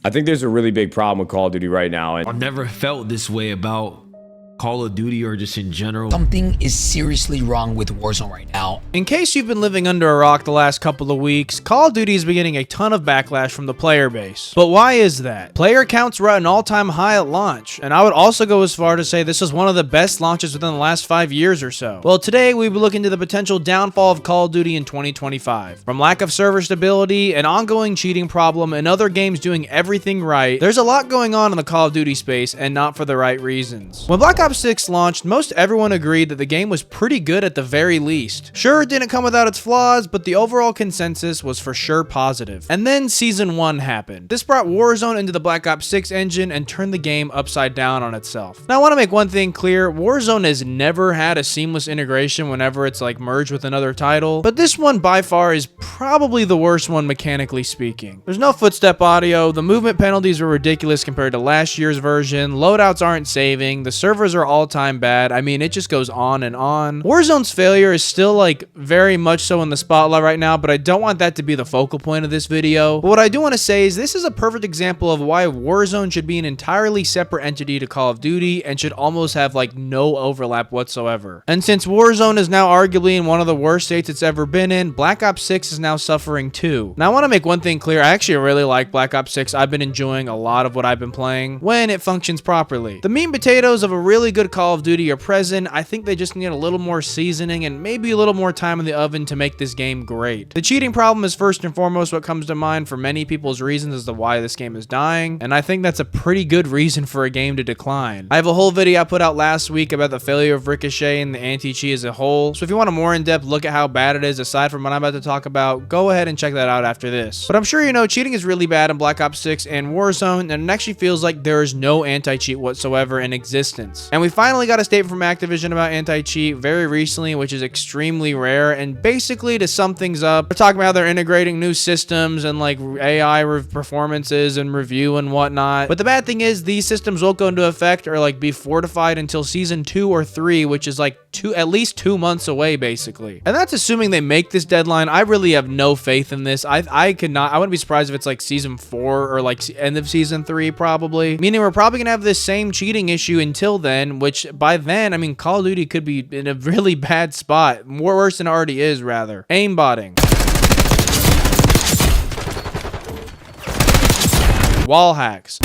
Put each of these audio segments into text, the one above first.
I think there's a really big problem with Call of Duty right now. I've never felt this way about Call of Duty or just in general. Something is seriously wrong with Warzone right now. In case you've been living under a rock the last couple of weeks, Call of Duty has been getting a ton of backlash from the player base. But why is that? Player counts were at an all-time high at launch, and I would also go as far to say this was one of the best launches within the last 5 years or so. Well, today we'll be looking into the potential downfall of Call of Duty in 2025. From lack of server stability, an ongoing cheating problem, and other games doing everything right, there's a lot going on in the Call of Duty space, and not for the right reasons. When Black Ops 6 launched, most everyone agreed that the game was pretty good at the very least. Sure, it didn't come without its flaws, but the overall consensus was for sure positive. And then Season 1 happened. This brought Warzone into the Black Ops 6 engine and turned the game upside down on itself. Now, I want to make one thing clear. Warzone has never had a seamless integration whenever it's like merged with another title, but this one by far is probably the worst one mechanically speaking. There's no footstep audio, the movement penalties were ridiculous compared to last year's version, loadouts aren't saving, the servers are all time bad. I mean, it just goes on and on. Warzone's failure is still like very much so in the spotlight right now, but I don't want that to be the focal point of this video. But what I do want to say is this is a perfect example of why Warzone should be an entirely separate entity to Call of Duty and should almost have like no overlap whatsoever. And since Warzone is now arguably in one of the worst states it's ever been in, Black Ops 6 is now suffering too. Now I want to make one thing clear. I actually really like Black Ops 6. I've been enjoying a lot of what I've been playing when it functions properly. The meat and potatoes of a really good Call of Duty are present. I think they just need a little more seasoning and maybe a little more time in the oven to make this game great. The cheating problem is first and foremost what comes to mind for many people's reasons as to why this game is dying, and I think that's a pretty good reason for a game to decline. I have a whole video I put out last week about the failure of Ricochet and the anti-cheat as a whole, so if you want a more in-depth look at how bad it is aside from what I'm about to talk about, go ahead and check that out after this. But I'm sure you know cheating is really bad in Black Ops 6 and Warzone, and it actually feels like there is no anti-cheat whatsoever in existence. And we finally got a statement from Activision about anti-cheat very recently, which is extremely rare, and basically to sum things up, they're talking about how they're integrating new systems and like AI performances and review and whatnot. But the bad thing is these systems won't go into effect or like be fortified until Season 2 or 3, which is like at least 2 months away basically. And that's assuming they make this deadline. I really have no faith in this. I wouldn't be surprised if it's like Season 4 or like end of Season 3 probably, meaning we're probably gonna have this same cheating issue until then, which by then, I mean, Call of Duty could be in a really bad spot, more worse than it already is rather. Aimbotting, wall hacks,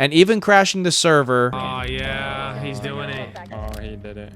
and even crashing the server. Oh yeah, he's doing it. Oh, he did it.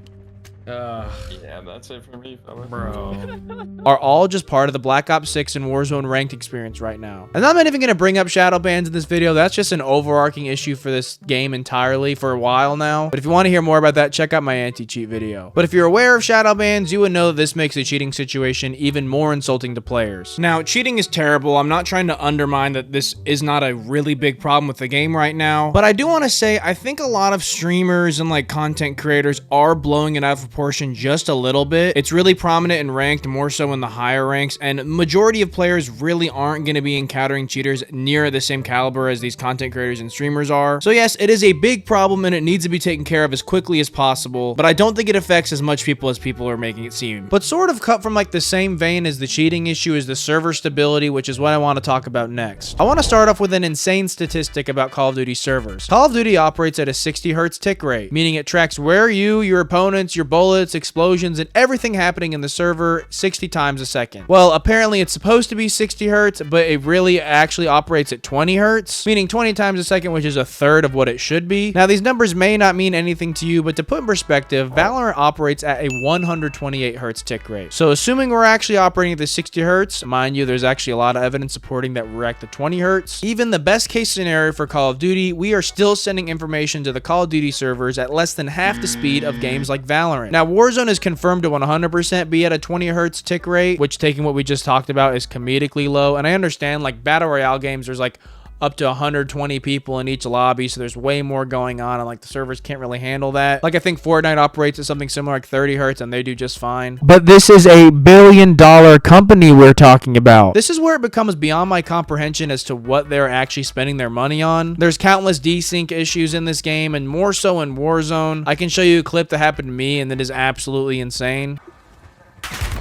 Yeah, that's it for me, fella. Bro. Are all just part of the Black Ops 6 and Warzone ranked experience right now. And I'm not even going to bring up shadow bans in this video. That's just an overarching issue for this game entirely for a while now. But if you want to hear more about that, check out my anti-cheat video. But if you're aware of shadow bans, you would know that this makes the cheating situation even more insulting to players. Now, cheating is terrible. I'm not trying to undermine that this is not a really big problem with the game right now. But I do want to say, I think a lot of streamers and like content creators are blowing it out of proportion just a little bit. It's really prominent and ranked more so in the higher ranks, and majority of players really aren't going to be encountering cheaters near the same caliber as these content creators and streamers are. So yes, it is a big problem and it needs to be taken care of as quickly as possible, but I don't think it affects as much people as people are making it seem. But sort of cut from like the same vein as the cheating issue is the server stability, which is what I want to talk about next. I want to start off with an insane statistic about Call of Duty servers. Call of Duty operates at a 60 Hz tick rate, meaning it tracks where you, your opponents, your bullets, explosions, and everything happening in the server 60 times a second. Well, apparently it's supposed to be 60 Hz, but it really actually operates at 20 Hz, meaning 20 times a second, which is a third of what it should be. Now, these numbers may not mean anything to you, but to put in perspective, Valorant operates at a 128 Hz tick rate. So assuming we're actually operating at the 60 Hz, mind you, there's actually a lot of evidence supporting that we're at the 20 Hz. Even the best case scenario for Call of Duty, we are still sending information to the Call of Duty servers at less than half the speed of games like Valorant. Now, Warzone is confirmed to 100% be at a 20 Hz tick rate, which taking what we just talked about is comedically low. And I understand like battle royale games, there's like up to 120 people in each lobby, so there's way more going on and like the servers can't really handle that. Like I think Fortnite operates at something similar like 30 Hz and they do just fine. But this is a billion-dollar company we're talking about. This is where it becomes beyond my comprehension as to what they're actually spending their money on. There's countless desync issues in this game and more so in Warzone. I can show you a clip that happened to me and that is absolutely insane.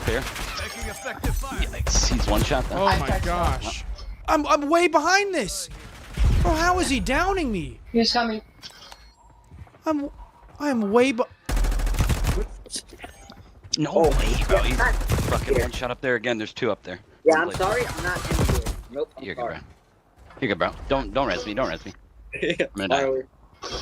Here. Yikes, he's one shot then. Oh my gosh. I'm way behind this. Bro, how is he downing me? He's coming. I'm way No way, bro. He's fucking one shot up there again. There's two up there. Yeah, I'm sorry. I'm not in here. Nope. You're good, bro. You're good, bro. Don't res me. Don't res me. I'm gonna die.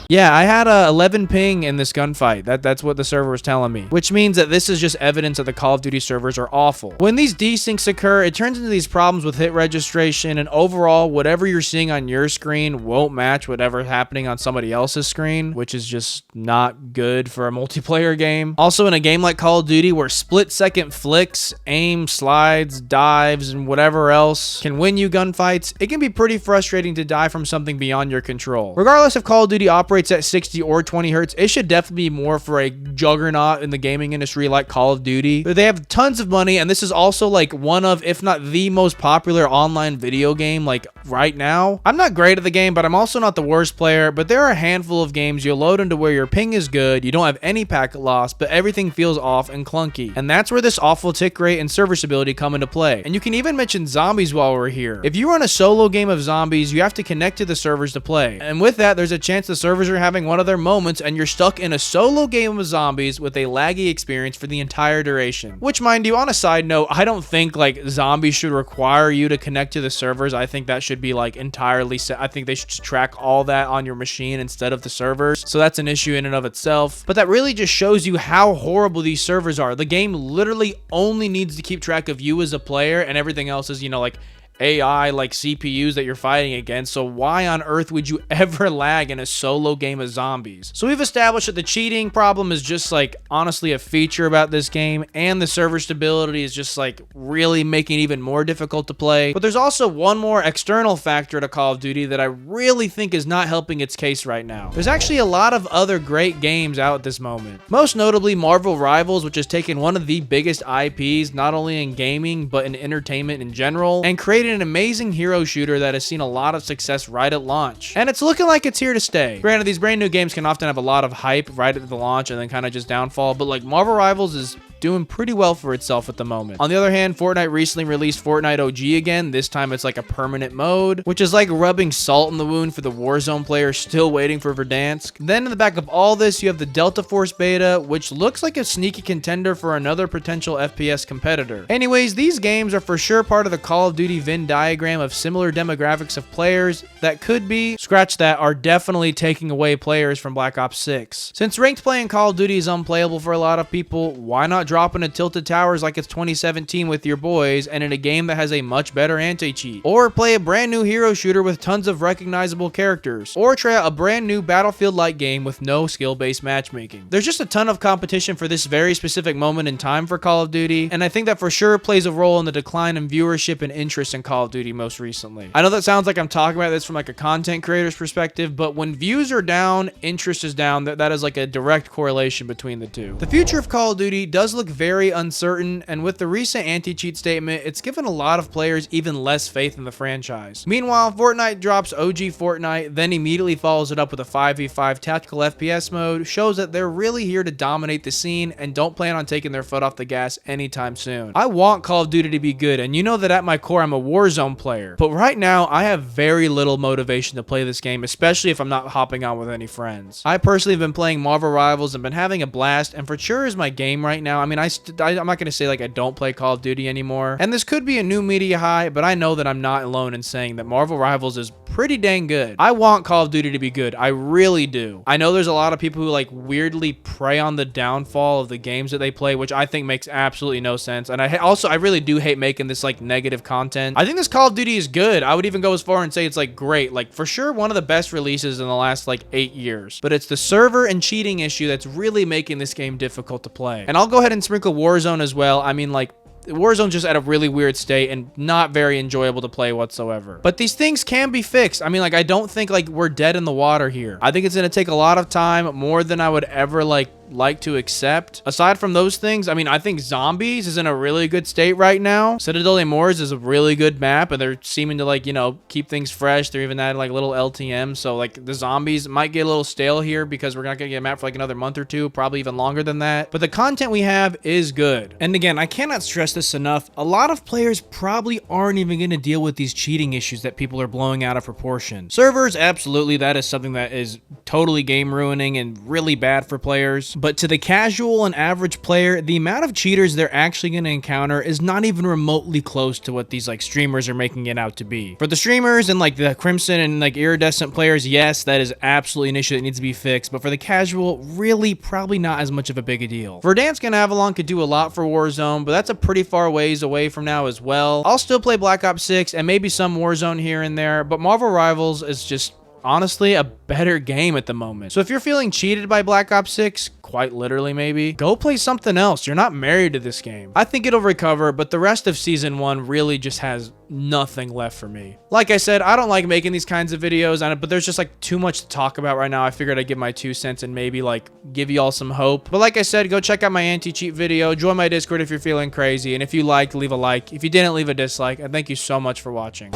Yeah, I had a 11 ping in this gunfight. That's what the server was telling me, which means that this is just evidence that the Call of Duty servers are awful. When these desyncs occur, it turns into these problems with hit registration, and overall, whatever you're seeing on your screen won't match whatever's happening on somebody else's screen, which is just not good for a multiplayer game. Also, in a game like Call of Duty, where split-second flicks, aim, slides, dives, and whatever else can win you gunfights, it can be pretty frustrating to die from something beyond your control. Regardless if Call of Duty operates at 60 or 20 hertz, it should definitely be more for a juggernaut in the gaming industry like Call of Duty. But they have tons of money, and this is also like one of, if not the most popular online video game like right now. I'm not great at the game, but I'm also not the worst player, but there are a handful of games you'll load into where your ping is good, you don't have any packet loss, but everything feels off and clunky. And that's where this awful tick rate and server stability come into play. And you can even mention zombies while we're here. If you run a solo game of zombies, you have to connect to the servers to play. And with that, there's a chance the servers are having one of their moments and you're stuck in a solo game of zombies with a laggy experience for the entire duration. Which, mind you, on a side note, I don't think like zombies should require you to connect to the servers. I think that should be like entirely set. I think they should just track all that on your machine instead of the servers. So that's an issue in and of itself. But that really just shows you how horrible these servers are. The game literally only needs to keep track of you as a player, and everything else is, you know, like AI, like CPUs that you're fighting against. So why on earth would you ever lag in a solo game of zombies? So we've established that the cheating problem is just like honestly a feature about this game, and the server stability is just like really making it even more difficult to play. But there's also one more external factor to Call of Duty that I really think is not helping its case right now. There's actually a lot of other great games out at this moment. Most notably Marvel Rivals, which has taken one of the biggest IPs, not only in gaming, but in entertainment in general, and created an amazing hero shooter that has seen a lot of success right at launch. And it's looking like it's here to stay. Granted, these brand new games can often have a lot of hype right at the launch and then kind of just downfall, but like Marvel Rivals is doing pretty well for itself at the moment. On the other hand, Fortnite recently released Fortnite OG again. This time it's like a permanent mode, which is like rubbing salt in the wound for the Warzone players still waiting for Verdansk. Then in the back of all this, you have the Delta Force beta, which looks like a sneaky contender for another potential FPS competitor. Anyways, these games are for sure part of the Call of Duty Venn diagram of similar demographics of players that could be, scratch that, are definitely taking away players from Black Ops 6. Since ranked play in Call of Duty is unplayable for a lot of people, why not drop into Tilted Towers like it's 2017 with your boys and in a game that has a much better anti-cheat? Or play a brand new hero shooter with tons of recognizable characters? Or try out a brand new Battlefield-like game with no skill-based matchmaking? There's just a ton of competition for this very specific moment in time for Call of Duty, and I think that for sure plays a role in the decline in viewership and interest in Call of Duty most recently. I know that sounds like I'm talking about this from like a content creator's perspective, but when views are down, interest is down. That is like a direct correlation between the two. The future of Call of Duty does look very uncertain, and with the recent anti-cheat statement, it's given a lot of players even less faith in the franchise. Meanwhile, Fortnite drops OG Fortnite, then immediately follows it up with a 5v5 tactical FPS mode, shows that they're really here to dominate the scene and don't plan on taking their foot off the gas anytime soon. I want Call of Duty to be good, and you know that at my core I'm a Warzone player, but right now I have very little motivation to play this game, especially if I'm not hopping on with any friends. I personally have been playing Marvel Rivals and been having a blast, and for sure is my game right now. I mean, I'm not going to say like I don't play Call of Duty anymore, and this could be a new media high, but I know that I'm not alone in saying that Marvel Rivals is pretty dang good. I want Call of Duty to be good. I really do. I know there's a lot of people who like weirdly prey on the downfall of the games that they play, which I think makes absolutely no sense, and I really do hate making this like negative content. I think this Call of Duty is good. I would even go as far and say it's like great, like for sure one of the best releases in the last like 8 years, but it's the server and cheating issue that's really making this game difficult to play. And I'll go ahead and sprinkle Warzone as well. I mean, like, Warzone's just at a really weird state and not very enjoyable to play whatsoever. But these things can be fixed. I mean, like, I don't think like we're dead in the water here. I think it's going to take a lot of time, more than I would ever like like to accept. Aside from those things, I mean, I think Zombies is in a really good state right now. Citadel des Morts is a really good map, and they're seeming to, like, you know, keep things fresh. They're even adding like little LTM, so like the Zombies might get a little stale here because we're not gonna get a map for like another month or two, probably even longer than that. But the content we have is good. And again, I cannot stress this enough. A lot of players probably aren't even gonna deal with these cheating issues that people are blowing out of proportion. Servers, absolutely, that is something that is totally game ruining and really bad for players. But to the casual and average player, the amount of cheaters they're actually gonna encounter is not even remotely close to what these like streamers are making it out to be. For the streamers and like the Crimson and like iridescent players, yes, that is absolutely an issue that needs to be fixed. But for the casual, really probably not as much of a big a deal. Verdansk and Avalon could do a lot for Warzone, but that's a pretty far ways away from now as well. I'll still play Black Ops 6 and maybe some Warzone here and there, but Marvel Rivals is just honestly a better game at the moment. So if you're feeling cheated by Black Ops 6, quite literally maybe, go play something else. You're not married to this game. I think it'll recover, but the rest of Season 1 really just has nothing left for me. Like I said, I don't like making these kinds of videos, but there's just like too much to talk about right now. I figured I'd give my 2 cents and maybe like give you all some hope. But like I said, go check out my anti-cheat video, join my Discord if you're feeling crazy, and if you liked, leave a like. If you didn't, leave a dislike, and thank you so much for watching.